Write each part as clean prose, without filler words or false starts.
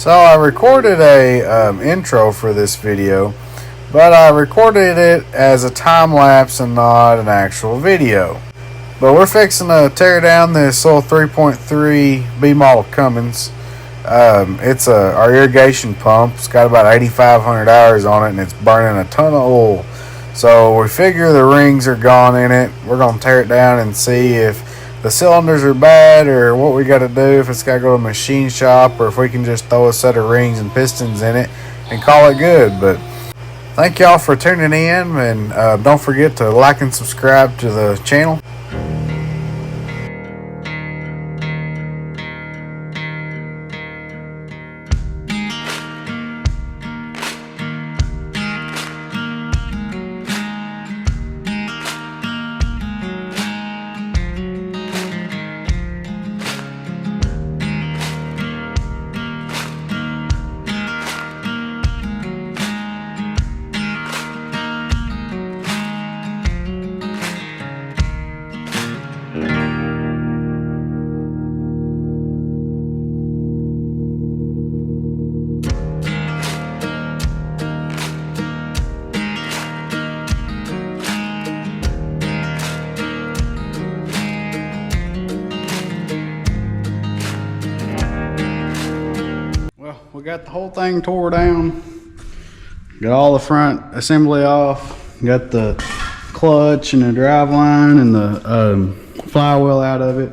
So I recorded a intro for this video, but I recorded it as a time lapse and not an actual video. But we're fixing to tear down this little 3.3 B model Cummins. It's our irrigation pump. It's got about 8,500 hours on it, and it's burning a ton of oil. So we figure the rings are gone in it. We're gonna tear it down and see if the cylinders are bad or what we got to do, if it's got to go to a machine shop or if we can just throw a set of rings and pistons in it and call it good. But thank y'all for tuning in, and don't forget to like and subscribe to the channel. We got the whole thing tore down. Got all the front assembly off. Got the clutch and the drive line and the flywheel out of it.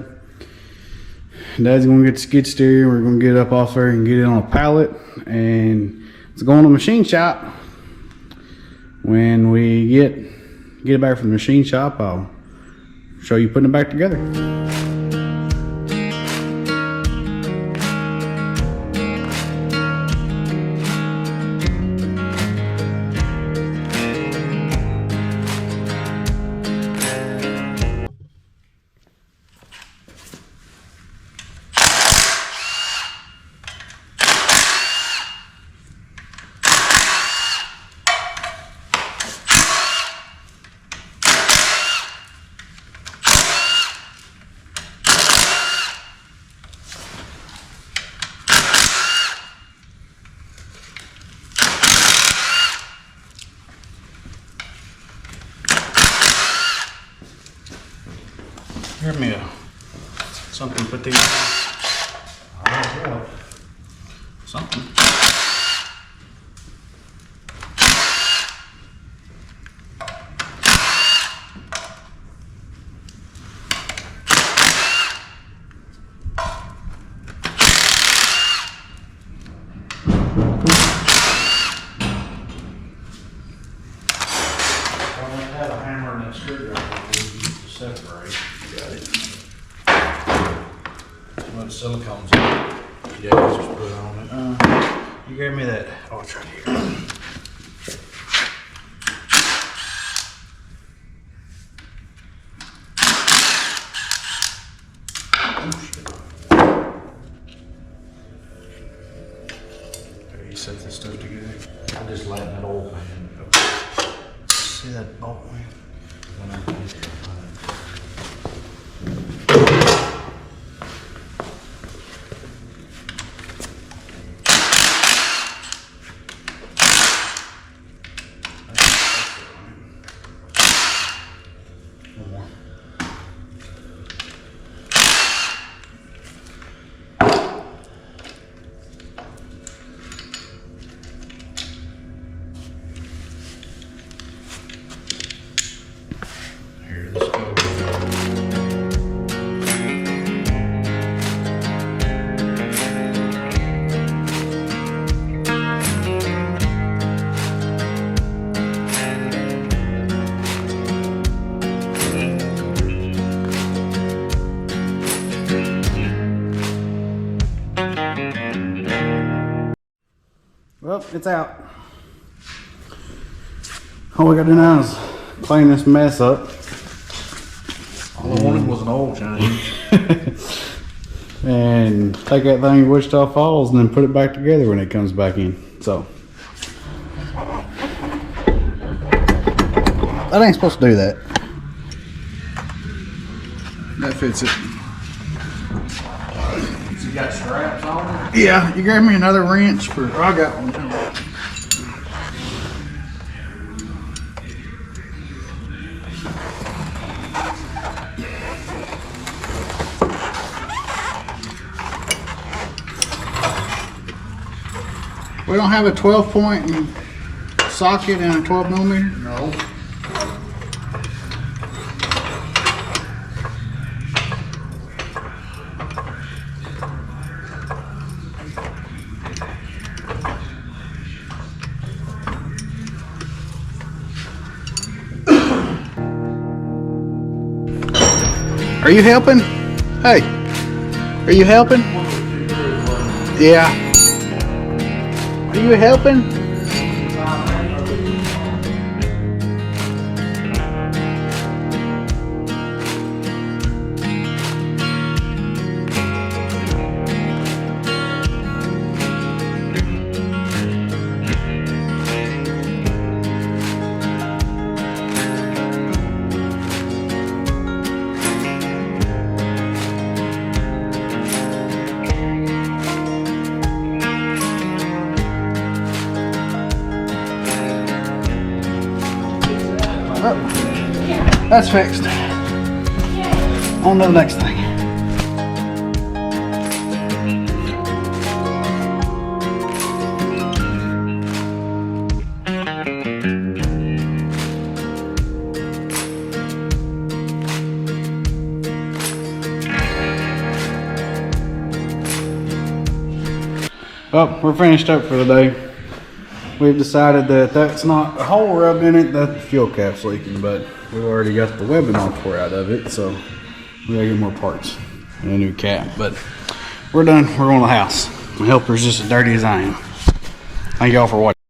Dad's gonna get the skid steer. We're gonna get it up off there and get it on a pallet, and it's going to the machine shop. When we get it back from the machine shop, I'll show you putting it back together. Give me something to put these on. I don't know what. Something. I don't have a hammer and a screwdriver to separate. What silicone's in it. Yeah, just put it on it. You gave me that. Oh, it's right here. Oh, shit. There, you set this stuff together. I'm just letting that oil pan go. See that bolt, man? Well, it's out. All we gotta do now is clean this mess up. All I wanted was an oil change. And take that thing to Wichita Falls and then put it back together when it comes back in. So that ain't supposed to do that. That fits it. You got straps on it? Yeah, you grab me another wrench for. Oh, I got one too. We don't have a 12-point socket and a 12mm? No. Are you helping? Hey, are you helping? Yeah. Are you helping? Oh, that's fixed. On to the next thing. Well, we're finished up for the day. We've decided that that's not a hole rubbed in it, that the fuel cap's leaking, but we've already got the webbing all tore out of it, so we gotta get more parts and a new cap. But we're done. We're going to the house. My helper's just as dirty as I am. Thank y'all for watching.